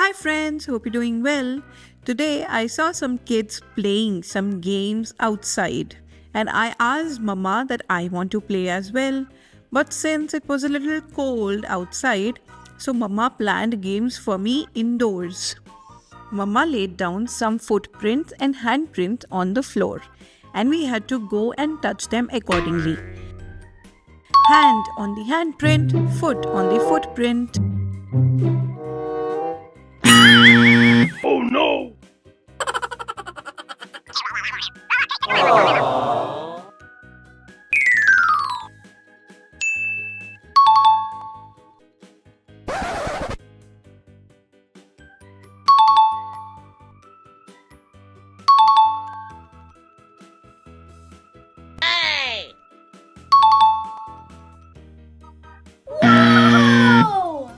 Hi friends, hope you're doing well. Today I saw some kids playing some games outside and I asked Mama that I want to play as well. But since it was a little cold outside, so Mama planned games for me indoors. Mama laid down some footprints and handprints on the floor and we had to go and touch them accordingly. Hand on the handprint, foot on the footprint. Oh no! Wow!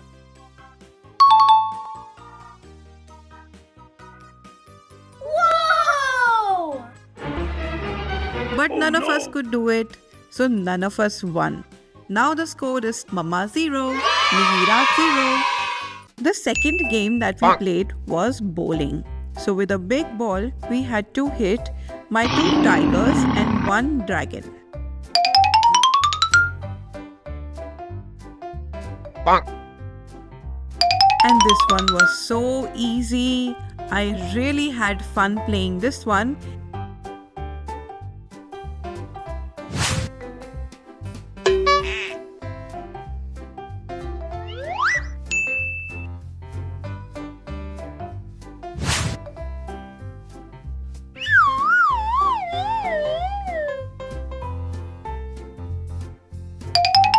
Whoa! But Oh, none of us no. could do it, so none of us won. Now the score is Mama 0, Nihira 0. The second game that we played was bowling. So with a big ball, we had to hit my 2 tigers and 1 dragon. And this one was so easy. I really had fun playing this one.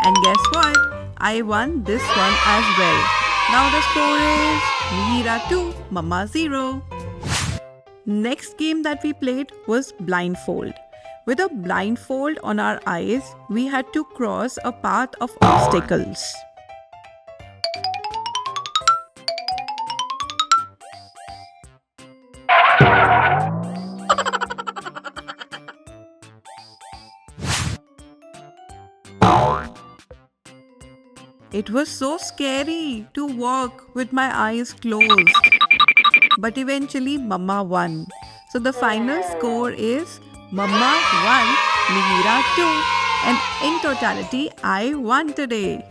And guess what? I won this one as well. Now the score is Nihira 2, Mama 0. Next game that we played was blindfold. With a blindfold on our eyes, we had to cross a path of obstacles. It was so scary to walk with my eyes closed. But eventually Mama won. So the final score is Mama 1, Nihira 2. And in totality, I won today.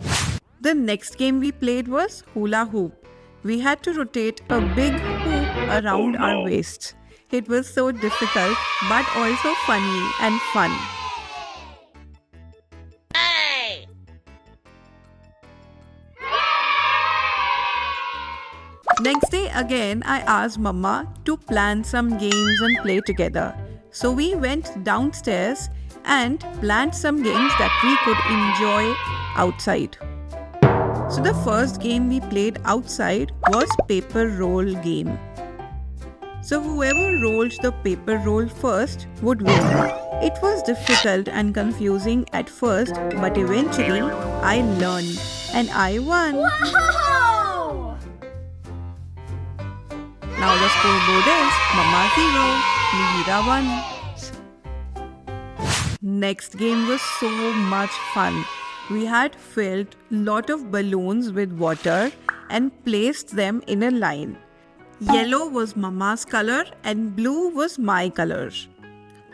The next game we played was hula hoop. We had to rotate a big hoop around Oh, no. our waists. It was so difficult but also funny and fun. Next day again, I asked Mama to plan some games and play together. So we went downstairs and planned some games that we could enjoy outside. So the first game we played outside was paper roll game. So whoever rolled the paper roll first would win. It was difficult and confusing at first, but eventually I learned and I won. Wow! Now the scoreboard is Mama 0, Nihira 1. Next game was so much fun. We had filled lot of balloons with water and placed them in a line. Yellow was Mama's color and blue was my color.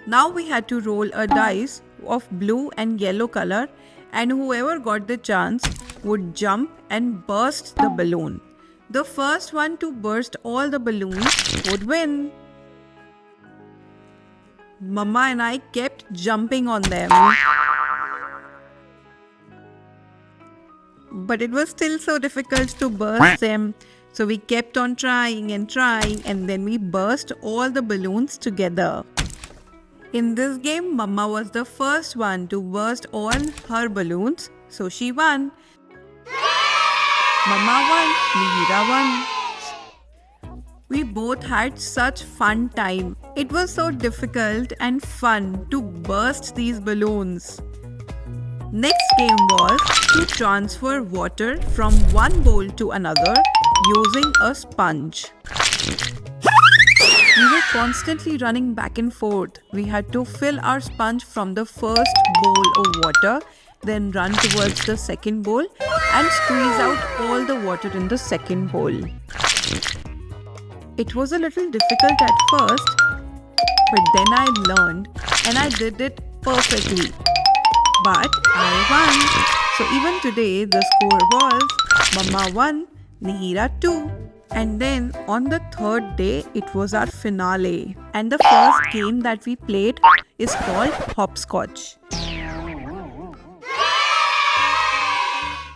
Now we had to roll a dice of blue and yellow color and whoever got the chance would jump and burst the balloon. The first one to burst all the balloons would win. Mama and I kept jumping on them. But it was still so difficult to burst them. So we kept on trying and then we burst all the balloons together. In this game, Mama was the first one to burst all her balloons, so she won. Mama won, Nihira won. We both had such fun time. It was so difficult and fun to burst these balloons. Next game was to transfer water from one bowl to another using a sponge. We were constantly running back and forth. We had to fill our sponge from the first bowl of water, then run towards the second bowl and squeeze out all the water in the second bowl. It was a little difficult at first, but then I learned and I did it perfectly. But I won. So even today the score was Mama 1, Nihira 2. And then on the third day it was our finale. And the first game that we played is called hopscotch.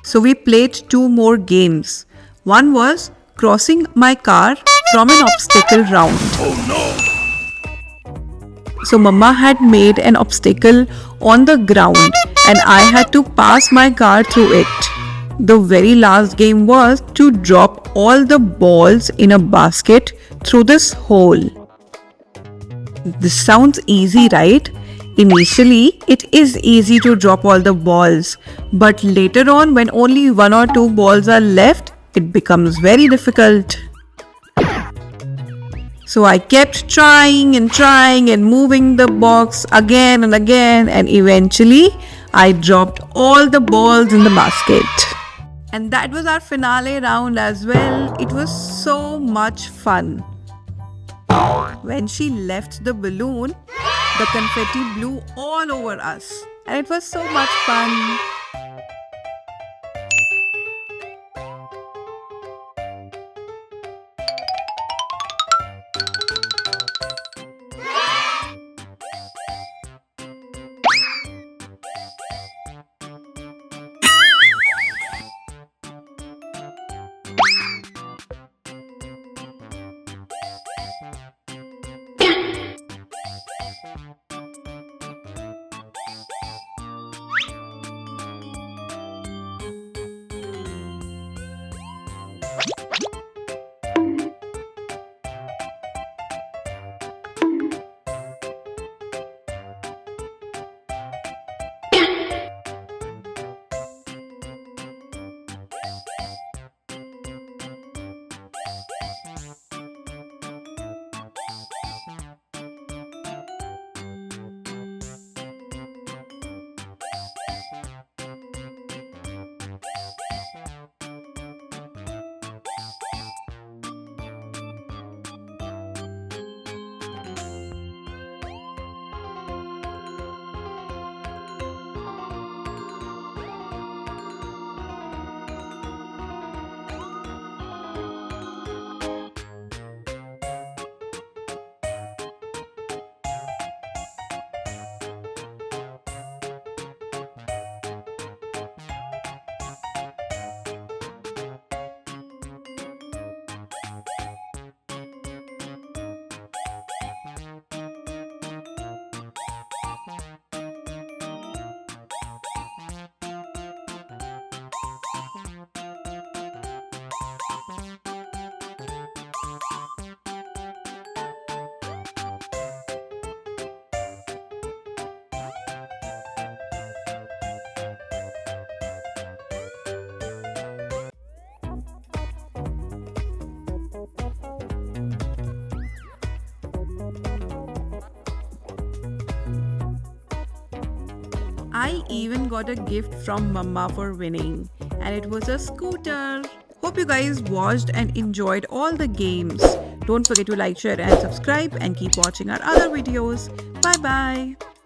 So we played two more games. One was crossing my car from an obstacle round. Oh no! So Mama had made an obstacle on the ground and I had to pass my car through it. The very last game was to drop all the balls in a basket through this hole. This sounds easy, right? Initially, it is easy to drop all the balls, but later on when only one or two balls are left, it becomes very difficult. So I kept trying and moving the box again and again, and eventually I dropped all the balls in the basket. And that was our finale round as well. It was so much fun. When she left the balloon, the confetti blew all over us, and it was so much fun. I even got a gift from Mama for winning, and it was a scooter. Hope you guys watched and enjoyed all the games. Don't forget to like, share and subscribe and keep watching our other videos. Bye bye.